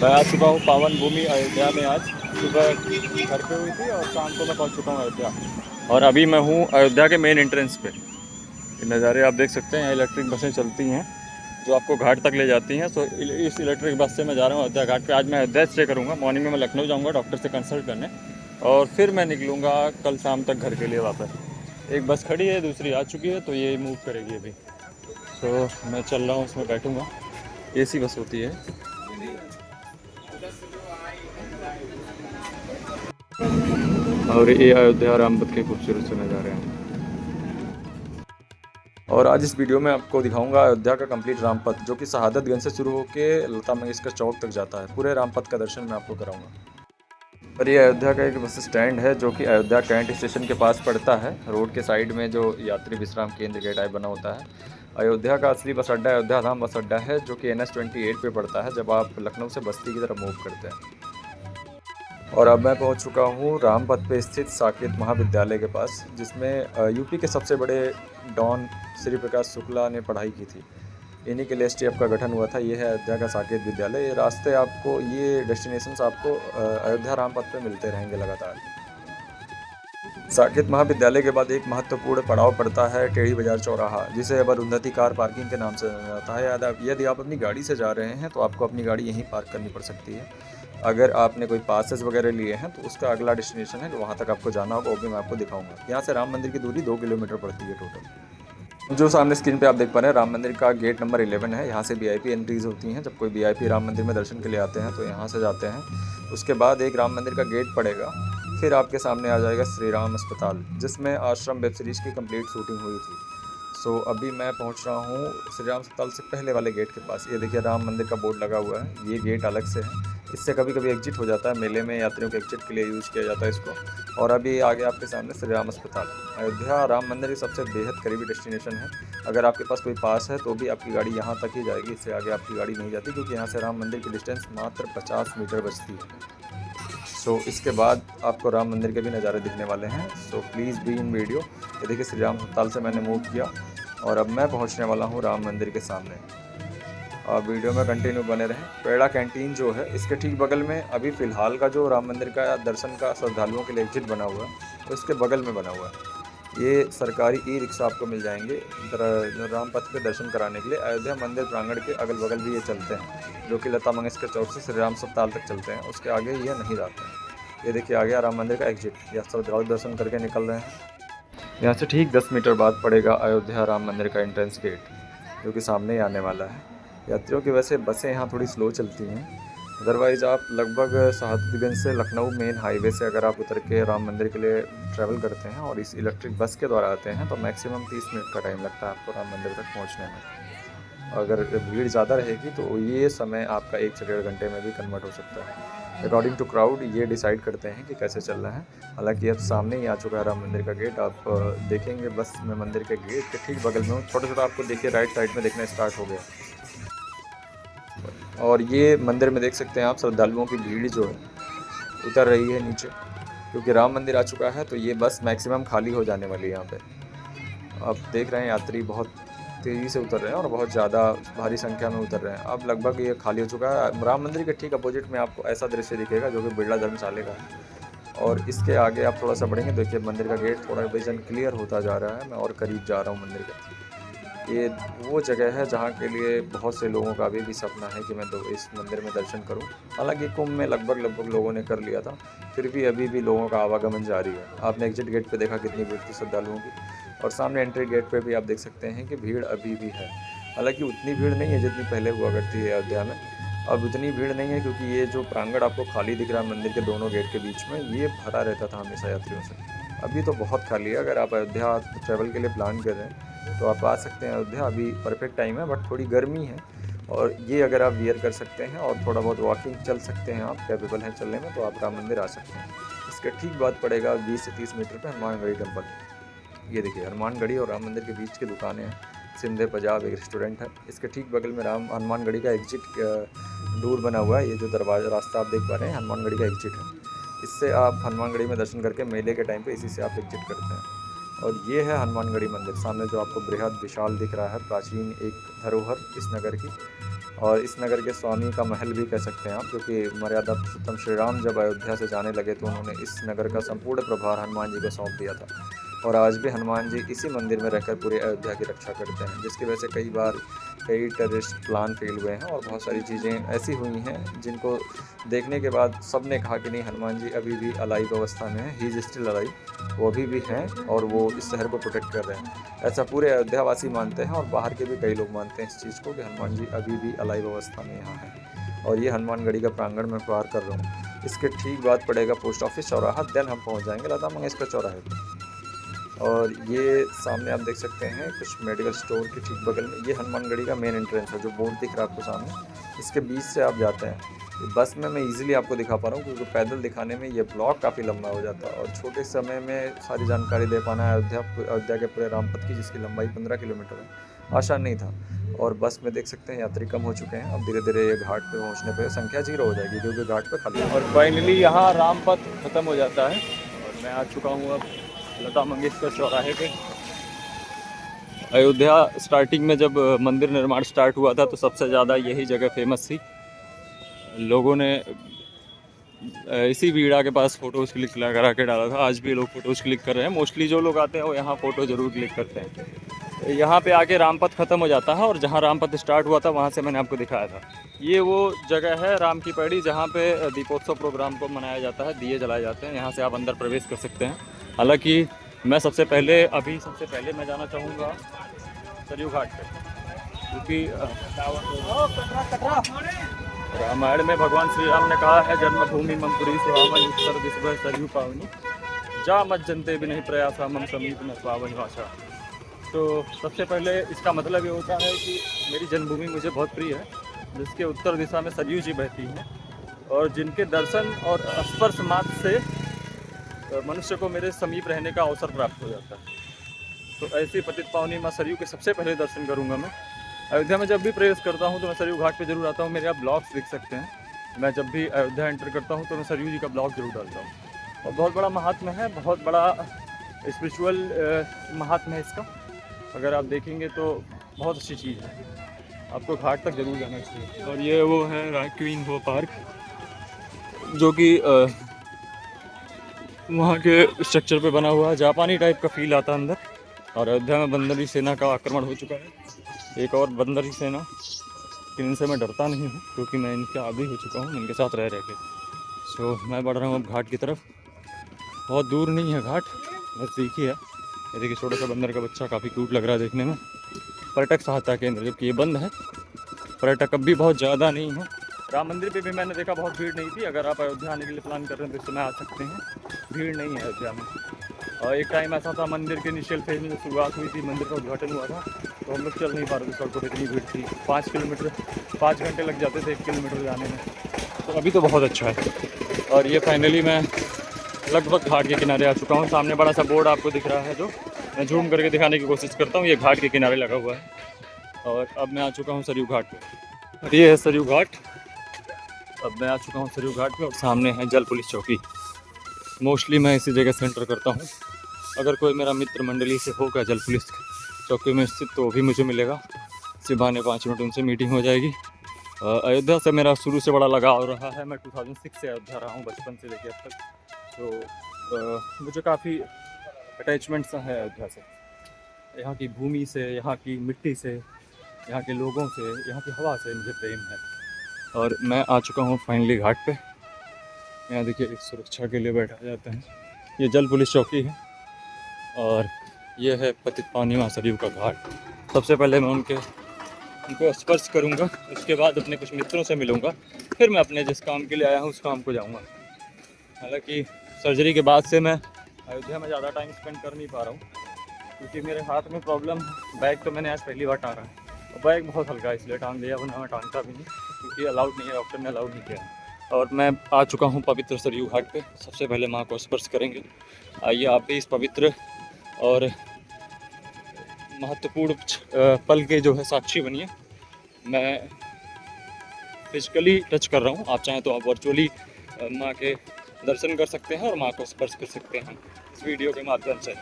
मैं आ चुका हूँ पावन भूमि अयोध्या में। आज सुबह घर पे हुई थी और शाम को मैं पहुँच चुका हूँ अयोध्या। और अभी मैं हूँ अयोध्या के मेन एंट्रेंस पे। ये नज़ारे आप देख सकते हैं। यहाँ इलेक्ट्रिक बसें चलती हैं जो आपको घाट तक ले जाती हैं। सो इस इलेक्ट्रिक बस से मैं जा रहा हूँ अयोध्या घाट पे। आज मैं अयोध्या स्टे करूँगा। मॉर्निंग में मैं लखनऊ जाऊँगा डॉक्टर से कंसल्ट करने, और फिर मैं निकलूँगा कल शाम तक घर के लिए वापस। एक बस खड़ी है, दूसरी आ चुकी है, तो ये मूव करेगी अभी। तो मैं चल रहा हूँ, उसमें बैठूँगा। एसी बस होती है। और ये अयोध्या रामपथ के खूबसूरत से नज़ारे हैं। और आज इस वीडियो में आपको दिखाऊंगा अयोध्या का कंप्लीट रामपथ, जो कि शहादतगंज से शुरू होकर लता मंगेशकर चौक तक जाता है। पूरे रामपथ का दर्शन मैं आपको कराऊंगा। और ये अयोध्या का एक बस स्टैंड है जो कि अयोध्या कैंट स्टेशन के पास पड़ता है। रोड के साइड में जो यात्री विश्राम केंद्र के टाइप बना होता है। अयोध्या का असली बस अड्डा अयोध्या धाम बस अड्डा है, जो कि NH 28 पे पड़ता है जब आप लखनऊ से बस्ती की तरफ मूव करते हैं। और अब मैं पहुंच चुका हूं रामपथ पे स्थित साकेत महाविद्यालय के पास, जिसमें यूपी के सबसे बड़े डॉन श्री प्रकाश शुक्ला ने पढ़ाई की थी। इन्हीं के लिए STF का गठन हुआ था। ये है अयोध्या का साकेत विद्यालय। ये रास्ते आपको, ये डेस्टिनेशंस आपको अयोध्या रामपथ पे मिलते रहेंगे लगातार। साकेत महाविद्यालय के बाद एक महत्वपूर्ण पड़ाव पड़ता है टेढ़ी बाजार चौराहा, जिसे अब अरुंधति कार पार्किंग के नाम से जाना जाता है। यदि आप अपनी गाड़ी से जा रहे हैं तो आपको अपनी गाड़ी यहीं पार्क करनी पड़ सकती है। अगर आपने कोई पासेस वगैरह लिए हैं तो उसका अगला डेस्टिनेशन है, वहाँ तक आपको जाना होगा, वो भी मैं आपको दिखाऊंगा। यहाँ से राम मंदिर की दूरी 2 किलोमीटर पड़ती है टोटल। जो सामने स्क्रीन पे आप देख पा रहे हैं, राम मंदिर का गेट नंबर 11 है। यहाँ से VIP एंट्रीज होती हैं। जब कोई VIP राम मंदिर में दर्शन के लिए आते हैं तो यहाँ से जाते हैं। उसके बाद एक राम मंदिर का गेट पड़ेगा, फिर आपके सामने आ जाएगा श्री राम अस्पताल, जिसमें आश्रम वेब सीरीज़ की कंप्लीट शूटिंग हुई थी। सो अभी मैं पहुंच रहा हूँ श्री राम अस्पताल से पहले वाले गेट के पास। ये देखिए राम मंदिर का बोर्ड लगा हुआ है। ये गेट अलग से है, इससे कभी कभी एग्जिट हो जाता है। मेले में यात्रियों के एग्जिट के लिए यूज़ किया जाता है इसको। और अभी आगे आपके सामने श्री राम अस्पताल। अयोध्या राम मंदिर की सबसे बेहद करीबी डेस्टिनेशन है। अगर आपके पास कोई पास है तो भी आपकी गाड़ी यहाँ तक ही जाएगी, इससे आगे आपकी गाड़ी नहीं जाती, क्योंकि यहाँ से राम मंदिर की डिस्टेंस मात्र 50 मीटर बचती है। सो इसके बाद आपको राम मंदिर के भी नज़ारे दिखने वाले हैं। So please be in video. ये देखिए श्री राम अस्पताल से मैंने मूव किया और अब मैं पहुंचने वाला हूं राम मंदिर के सामने। और वीडियो में कंटिन्यू बने रहें। पेड़ा कैंटीन जो है, इसके ठीक बगल में अभी फ़िलहाल का जो राम मंदिर का दर्शन का श्रद्धालुओं के लिए एग्जिट बना हुआ है, तो इसके बगल में बना हुआ है। ये सरकारी रिक्शा आपको मिल जाएंगे रामपथ पे दर्शन कराने के लिए। अयोध्या मंदिर प्रांगण के अगल बगल भी ये चलते हैं, जो कि लता मंगेशकर चौक से श्री राम अस्पताल तक चलते हैं। उसके आगे ये नहीं जाते हैं। ये देखिए आ गया राम मंदिर का एग्जिट। यह श्रद्धालु दर्शन करके निकल रहे हैं। यहाँ से ठीक 10 मीटर बाद पड़ेगा अयोध्या राम मंदिर का एंट्रेंस गेट, जो कि सामने ही आने वाला है। यात्रियों की वैसे बसें यहाँ थोड़ी स्लो चलती हैं। अदरवाइज़ आप लगभग शहादतगंज से लखनऊ मेन हाईवे से अगर आप उतर के राम मंदिर के लिए ट्रैवल करते हैं और इस इलेक्ट्रिक बस के द्वारा आते हैं तो मैक्सिमम 30 मिनट का टाइम लगता है आपको राम मंदिर तक पहुँचने में। अगर भीड़ ज़्यादा रहेगी तो ये समय आपका 1 से 1.5 घंटे में भी कन्वर्ट हो सकता है। अकॉर्डिंग टू क्राउड ये डिसाइड करते हैं कि कैसे चलना है। हालांकि अब सामने ही आ चुका है राम मंदिर का गेट। आप देखेंगे बस मैं मंदिर के गेट के ठीक बगल में हूँ। छोटा छोटा आपको देखिए राइट साइड में देखना स्टार्ट हो गया। और ये मंदिर में देख सकते हैं आप श्रद्धालुओं की भीड़ जो है उतर रही है नीचे, क्योंकि राम मंदिर आ चुका है तो ये बस मैक्सिमम खाली हो जाने वाली है। यहाँ पे आप देख रहे हैं यात्री बहुत तेज़ी से उतर रहे हैं और बहुत ज़्यादा भारी संख्या में उतर रहे हैं। अब लगभग ये खाली हो चुका है। राम मंदिर के ठीक अपोजिट में आपको ऐसा दृश्य दिखेगा जो कि बिरला धर्मशाला का है। और इसके आगे आप थोड़ा सा बढ़ेंगे, देखिए मंदिर का गेट थोड़ा विजन क्लियर होता जा रहा है। मैं और करीब जा रहा हूँ मंदिर के। ये वो जगह है जहाँ के लिए बहुत से लोगों का अभी भी सपना है कि मैं इस मंदिर में दर्शन करूँ। हालांकि कुंभ में लगभग लोगों ने कर लिया था, फिर भी अभी भी लोगों का आवागमन जारी है। आपने एग्जिट गेट पे देखा कितनी भीड़ थी श्रद्धालुओं की, और सामने एंट्री गेट पे भी आप देख सकते हैं कि भीड़ अभी भी है। हालांकि उतनी भीड़ नहीं है जितनी पहले हुआ करती है अयोध्या में। अब उतनी भीड़ नहीं है क्योंकि ये जो प्रांगण आपको खाली दिख रहा है मंदिर के दोनों गेट के बीच में, ये भरा रहता था हमेशा यात्रियों से। अभी तो बहुत खाली है। अगर आप अयोध्या ट्रैवल के लिए प्लान कर रहे हैं तो आप आ सकते हैं अयोध्या। अभी परफेक्ट टाइम है, बट थोड़ी गर्मी है। और ये अगर आप वियर कर सकते हैं और थोड़ा बहुत वॉकिंग चल सकते हैं, आप कैपेबल हैं चलने में, तो आप राम मंदिर आ सकते हैं। इसके ठीक बाद पड़ेगा 20 से 30 मीटर पर हनुमानगढ़ी टेम्पल। ये देखिए हनुमानगढ़ी और राम मंदिर के बीच की दुकानें हैं। सिंधे पंजाब एक रेस्टोरेंट है। इसके ठीक बगल में हनुमानगढ़ी का एग्जिट दूर बना हुआ है। ये जो दरवाज़ा रास्ता आप देख पा रहे हैं हनुमानगढ़ी का एग्जिट है। इससे आप हनुमानगढ़ी में दर्शन करके मेले के टाइम पे इसी से आप एग्जिट करते हैं। और ये है हनुमानगढ़ी मंदिर। सामने जो आपको बृहद विशाल दिख रहा है, प्राचीन एक धरोहर इस नगर की। और इस नगर के स्वामी का महल भी कह सकते हैं आप, क्योंकि मर्यादा पुरुषोत्तम श्री राम जब अयोध्या से जाने लगे तो उन्होंने इस नगर का संपूर्ण प्रभार हनुमान जी को सौंप दिया था। और आज भी हनुमान जी इसी मंदिर में रहकर पूरे अयोध्या की रक्षा करते हैं, जिसकी वजह से कई टेररिस्ट प्लान फेल हुए हैं और बहुत सारी चीज़ें ऐसी हुई हैं जिनको देखने के बाद सब ने कहा कि नहीं, हनुमान जी अभी भी अलाइव अवस्था में है, ही इज़ स्टिल अलाइव, वो अभी भी हैं और वो इस शहर को प्रोटेक्ट कर रहे हैं। ऐसा पूरे अयोध्यावासी मानते हैं और बाहर के भी कई लोग मानते हैं इस चीज़ को कि हनुमान जी अभी भी अलाइव अवस्था में यहाँ हैं। और ये हनुमानगढ़ी का प्रांगण में पार कर रहा हूँ। इसके ठीक बाद पड़ेगा पोस्ट ऑफिस चौराहा, देन हम पहुँच जाएंगे लता मंगेशकर चौराहे पर। और ये सामने आप देख सकते हैं कुछ मेडिकल स्टोर के ठीक बगल में ये हनुमानगढ़ी का मेन एंट्रेंस है, जो बोर्ड दिख रहा है आपको सामने, इसके बीच से आप जाते हैं। बस में मैं इजीली आपको दिखा पा रहा हूँ, क्योंकि पैदल दिखाने में ये ब्लॉग काफ़ी लंबा हो जाता है और छोटे समय में सारी जानकारी दे पाना अयोध्या के पूरे रामपथ की, जिसकी लंबाई 15 किलोमीटर है, आसान नहीं था। और बस में देख सकते हैं यात्री कम हो चुके हैं। अब धीरे धीरे ये घाट पे पहुँचने पे संख्या 0 हो जाएगी, क्योंकि घाट पे खाली है। और फाइनली यहाँ रामपथ ख़त्म हो जाता है और मैं आ चुका हूँ अब लता मंगेशकर चौराहे पे। अयोध्या स्टार्टिंग में जब मंदिर निर्माण स्टार्ट हुआ था तो सबसे ज़्यादा यही जगह फेमस थी। लोगों ने इसी बीड़ा के पास फ़ोटोज़ क्लिक करा के डाला था। आज भी लोग फ़ोटोज़ क्लिक कर रहे हैं। मोस्टली जो लोग आते हैं वो यहाँ फ़ोटो ज़रूर क्लिक करते हैं। यहाँ पे आके रामपथ ख़त्म हो जाता है और जहाँ रामपथ स्टार्ट हुआ था वहाँ से मैंने आपको दिखाया था। ये वो जगह है राम की पैड़ी, जहाँ पे दीपोत्सव प्रोग्राम को मनाया जाता है, दिए जलाए जाते हैं। यहाँ से आप अंदर प्रवेश कर सकते हैं। हालांकि मैं सबसे पहले मैं जाना चाहूँगा सरयू घाट पे, क्योंकि रामायण में भगवान श्री राम ने कहा है, जन्मभूमि मम पुरी सुहावनी उत्तर विश्व सरयू पावनी, जा मत जनते भी नहीं प्रयासा मम समीप न पावनी भाषा। तो सबसे पहले इसका मतलब ये होता है कि मेरी जन्मभूमि मुझे बहुत प्रिय है, जिसके उत्तर दिशा में सरयू जी बहती हैं और जिनके दर्शन और स्पर्श मात्र से मनुष्य को मेरे समीप रहने का अवसर प्राप्त हो जाता है। तो ऐसी पतित पावनी माँ सरयू के सबसे पहले दर्शन करूँगा मैं। अयोध्या में जब भी प्रवेश करता हूँ तो मैं सरयू घाट पे जरूर आता हूँ। मेरे आप ब्लॉग्स देख सकते हैं। मैं जब भी अयोध्या एंटर करता हूँ तो मैं सरयू जी का ब्लॉग जरूर डालता हूँ। और बहुत बड़ा महात्म्य है, बहुत बड़ा स्पिरिचुअल महात्म्य है इसका। अगर आप देखेंगे तो बहुत अच्छी चीज़ है, आपको घाट तक जरूर जाना चाहिए। और ये वो है क्वीन वो पार्क, जो कि वहाँ के स्ट्रक्चर पे बना हुआ है। जापानी टाइप का फील आता है अंदर। और अयोध्या में बंदरी सेना का आक्रमण हो चुका है, एक और बंदरी सेना, लेकिन इनसे मैं डरता नहीं हूँ क्योंकि मैं इनके आदी हो चुका हूँ, इनके साथ रह के। सो मैं बढ़ रहा हूँ अब घाट की तरफ। बहुत दूर नहीं है घाट, नज़दीक ही है। ये देखिए छोटा सा बंदर का बच्चा, काफ़ी क्यूट लग रहा है देखने में। पर्यटक सहायता केंद्र, जबकि ये बंद है। पर्यटक अब भी बहुत ज़्यादा नहीं है। राम मंदिर पे भी मैंने देखा बहुत भीड़ नहीं थी। अगर आप अयोध्या आने के लिए प्लान कर रहे हैं तो इस समय आ सकते हैं, भीड़ नहीं है अयोध्या में। और एक टाइम ऐसा था, मंदिर के इनिशियल फेज में जब शुरुआत हुई थी, मंदिर का उद्घाटन हुआ था, तो हम लोग चल नहीं पा रहे थे सड़कों पर, इतनी भीड़ थी। 5 घंटे लग जाते थे 1 किलोमीटर जाने में। तो अभी तो बहुत अच्छा है। और ये फाइनली मैं लगभग घाट के किनारे आ चुका हूँ। सामने बड़ा सा बोर्ड आपको दिख रहा है, जो मैं जूम करके दिखाने की कोशिश करता हूँ। ये घाट के किनारे लगा हुआ है। और अब मैं आ चुका हूँ सरयू घाट पे। और ये है सरयू घाट। अब मैं आ चुका हूँ सरयू घाट पे और सामने है जल पुलिस चौकी। मोस्टली मैं इसी जगह से एंटर करता हूँ। अगर कोई मेरा मित्र मंडली से होगा जल पुलिस चौकी में स्थित तो वो भी मुझे मिलेगा। सुबह 5 मिनट उनसे मीटिंग हो जाएगी। अयोध्या से मेरा शुरू से बड़ा लगाव रहा है। मैं 2006 से अयोध्या रहा हूँ, बचपन से लेकर अब तक। तो मुझे काफ़ी अटैचमेंट सा है अयोध्या से, यहाँ की भूमि से, यहाँ की मिट्टी से, यहाँ के लोगों से, यहाँ की हवा से मुझे प्रेम है। और मैं आ चुका हूँ फाइनली घाट पे। यहाँ देखिए एक सुरक्षा के लिए बैठा जाता है। ये जल पुलिस चौकी है और ये है पतित पावनी माँ सरयू का घाट। सबसे पहले मैं उनको स्पर्श करूँगा, उसके बाद अपने कुछ मित्रों से मिलूँगा, फिर मैं अपने जिस काम के लिए आया हूँ उस काम को जाऊँगा। हालांकि सर्जरी के बाद से मैं अयोध्या में ज़्यादा टाइम स्पेंड कर नहीं पा रहा हूँ, क्योंकि मेरे हाथ में प्रॉब्लम है। बैग तो मैंने आज पहली बार टांगा है और बैग बहुत हल्का है, इसलिए टांग लिया, वरना मैं टांगता भी नहीं, क्योंकि अलाउड नहीं है, डॉक्टर ने अलाउड नहीं किया। और मैं आ चुका हूँ पवित्र सरयू घाट पे। सबसे पहले माँ को स्पर्श करेंगे। आइए आप भी इस पवित्र और महत्वपूर्ण पल के जो है साक्षी बनिए। मैं फिजिकली टच कर रहा हूँ, आप चाहें तो आप वर्चुअली माँ के दर्शन कर सकते हैं और माँ को स्पर्श कर सकते हैं इस वीडियो के माध्यम से।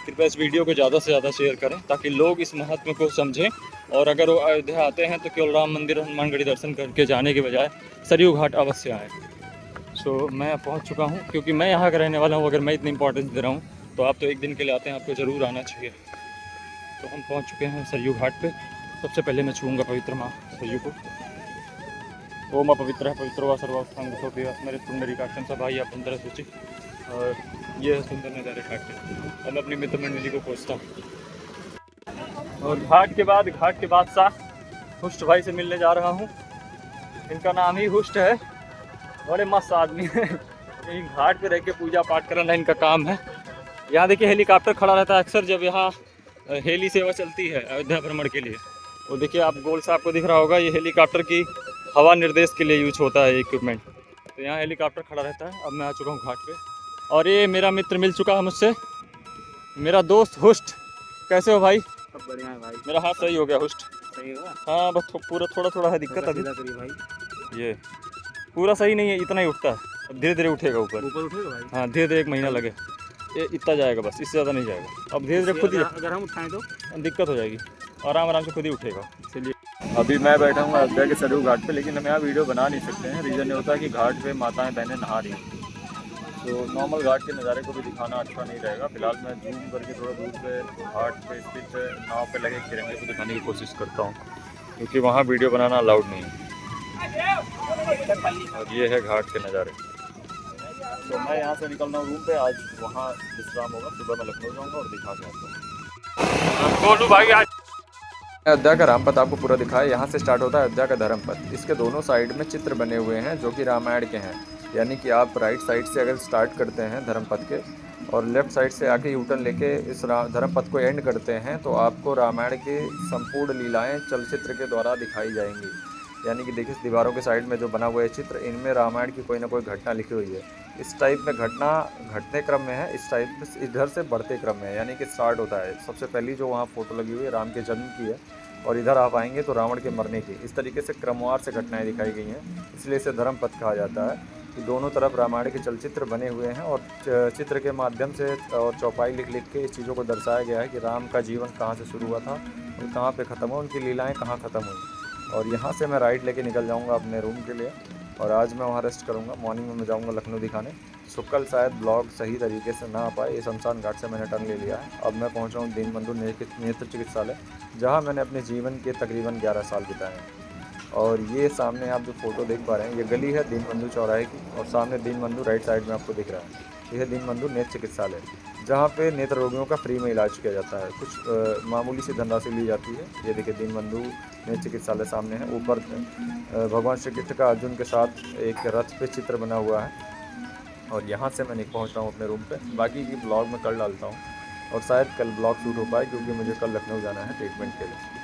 कृपया इस वीडियो को ज़्यादा से ज़्यादा शेयर करें ताकि लोग इस महत्व को समझें। और अगर वो अयोध्या आते हैं तो केवल राम मंदिर हनुमानगढ़ी दर्शन करके जाने के बजाय सरयू घाट अवश्य आएँ। सो मैं पहुंच चुका हूं, क्योंकि मैं यहाँ का रहने वाला हूं। अगर मैं इतनी इंपॉर्टेंस दे रहा हूं तो आप तो एक दिन के लिए आते हैं, आपको ज़रूर आना चाहिए। तो हम पहुंच चुके हैं सरयू घाट पे। सबसे पहले मैं छूँगा पवित्र माँ सरयू को। ओम पवित्र पवित्र व सर्वावस्थान सोफी मेरे पुंडरीकाक्षं सभाई अभ्यंतर सूचि। और ये है सुंदर नज़ारे घाट के। अब मैं अपनी मित्र मंडली को खोजता हूँ। और घाट के बादशाह हुष्ट भाई से मिलने जा रहा हूँ। इनका नाम ही हुष्ट है, बड़े मस्त आदमी है। यही घाट पे रह के पूजा पाठ करना इनका काम है। यहाँ देखिए हेलीकॉप्टर खड़ा रहता है अक्सर जब यहाँ हेली सेवा चलती है अयोध्या भ्रमण के लिए। वो देखिए आप गोल से आपको दिख रहा होगा, ये हेलीकॉप्टर की हवा निर्देश के लिए यूज होता है इक्विपमेंट। तो यहाँ हेलीकॉप्टर खड़ा रहता है। अब मैं आ चुका हूँ घाट पे और ये मेरा मित्र मिल चुका है मुझसे, मेरा दोस्त हुष्ट। कैसे हो भाई? सब बढ़िया है भाई। मेरा हाथ सही हो गया हुष्ट? सही होगा। हाँ बस पूरा थोड़ा है दिक्कत अभी। भाई ये पूरा सही नहीं है, इतना ही उठता है। अब धीरे धीरे उठेगा ऊपर उठेगा भाई। हाँ धीरे धीरे, 1 महीना लगे। ये इतना जाएगा बस, इससे ज़्यादा नहीं जाएगा। अब धीरे धीरे खुद ही अगर हम उठाएं तो दिक्कत हो जाएगी, आराम से खुद ही उठेगा। चलिए अभी मैं बैठा हूँ अयोध्या के सरयू घाट पे, लेकिन हम यहाँ वीडियो बना नहीं सकते हैं। रीज़न ये होता है कि घाट पे माताएं बहनें नहा रही हैं, तो नॉर्मल घाट के नज़ारे को भी दिखाना अच्छा नहीं रहेगा। फिलहाल मैं जूम करके थोड़ा दूर से घाट पे स्थित नाव पे लगे तिरंगे को दिखाने की कोशिश करता हूँ, क्योंकि वहाँ वीडियो बनाना अलाउड नहीं है। और ये है घाट के नज़ारे। तो मैं यहाँ से निकल रहा हूँ रूम पे, आज वहाँ विश्राम होगा। सुबह मैं लखनऊ जाऊँगा और दिखा के आता हूँ। बोलू भाई आज अयोध्या का रामपथ आपको पूरा दिखाया। यहाँ से स्टार्ट होता है अयोध्या का धर्मपथ। इसके दोनों साइड में चित्र बने हुए हैं जो कि रामायण के हैं। यानी कि आप राइट साइड से अगर स्टार्ट करते हैं धर्मपथ के और लेफ्ट साइड से आके यूटर्न लेके इस धर्मपथ को एंड करते हैं, तो आपको रामायण की संपूर्ण लीलाएं चलचित्र के द्वारा दिखाई जाएंगी। यानी कि देखिए दीवारों के साइड में जो बना हुआ है चित्र, इनमें रामायण की कोई ना कोई घटना लिखी हुई है। इस टाइप में घटना घटते क्रम में है, इस टाइप में इधर से बढ़ते क्रम में है। यानी कि स्टार्ट होता है सबसे पहली जो वहाँ फ़ोटो लगी हुई है राम के जन्म की है, और इधर आप आएंगे तो रावण के मरने की। इस तरीके से क्रमवार से घटनाएं दिखाई गई हैं, इसलिए इसे धर्मपथ कहा जाता है कि दोनों तरफ रामायण के चलचित्र बने हुए हैं और चित्र के माध्यम से और चौपाई लिख लिख के इस चीज़ों को दर्शाया गया है कि राम का जीवन कहाँ से शुरू हुआ था और कहाँ पे ख़त्म हुआ, उनकी लीलाएं कहाँ ख़त्म हुई। और यहाँ से मैं राइड लेके निकल जाऊँगा अपने रूम के लिए, और आज मैं वहाँ रेस्ट करूँगा। मॉर्निंग में मैं जाऊँगा लखनऊ दिखाने। सो कल शायद ब्लॉग सही तरीके से ना आ पाए, ये शमशान घाट से मैंने टर्न ले लिया है। अब मैं पहुँच रहा हूँ दीनबंधु नेत्र चिकित्सालय, जहाँ मैंने अपने जीवन के तकरीबन 11 साल बिताए हैं। और ये सामने आप जो फ़ोटो देख पा रहे हैं, ये गली है दीनबंधु चौराहे की, और सामने दीनबंधु राइट साइड में आपको दिख रहा है, यह है दीनबंधु नेत्र चिकित्सालय, जहाँ पे नेत्र रोगियों का फ्री में इलाज किया जाता है। कुछ मामूली सी धनराशि ली जाती है। ये देखिए दीनबंधु नेत्र चिकित्सालय सामने है। ऊपर भगवान श्री कृष्ण का अर्जुन के साथ एक रथ पे चित्र बना हुआ है। और यहाँ से मैं नहीं पहुँच रहा हूँ अपने रूम पे। बाकी की ब्लॉग मैं कल डालता हूँ, और शायद कल ब्लॉग शूट हो पाए, क्योंकि मुझे कल लखनऊ जाना है ट्रीटमेंट के लिए।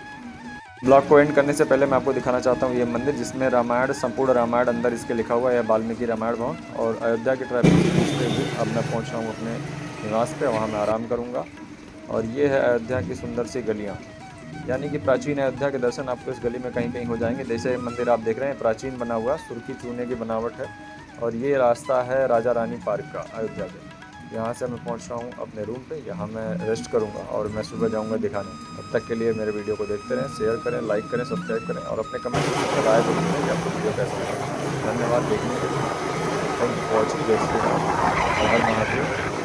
ब्लॉग को एंड करने से पहले मैं आपको दिखाना चाहता हूँ ये मंदिर, जिसमें रामायण, संपूर्ण रामायण अंदर इसके लिखा हुआ है, वाल्मीकि रामायण भवन। और अयोध्या के ट्रैफिक से पूछते हुए अब मैं पहुँच रहा हूँ अपने निवास पे, वहाँ मैं आराम करूँगा। और ये है अयोध्या की सुंदर सी गलियाँ, यानी कि प्राचीन अयोध्या के दर्शन आपको इस गली में कहीं कहीं हो जाएंगे। जैसे मंदिर आप देख रहे हैं प्राचीन बना हुआ, सुर्खी चूने की बनावट है। और ये रास्ता है राजा रानी पार्क का अयोध्या के। यहाँ से मैं पहुँच रहा हूँ अपने रूम पे, यहाँ मैं रेस्ट करूँगा और मैं सुबह जाऊँगा दिखाने। तब तक के लिए मेरे वीडियो को देखते रहें, शेयर करें, लाइक करें, सब्सक्राइब करें, और अपने कमेंट में राय बताएं कि आपको वीडियो कैसा लगा। धन्यवाद देखने के लिए। Thank you for watching. जय श्री राम। हर हर महादेव।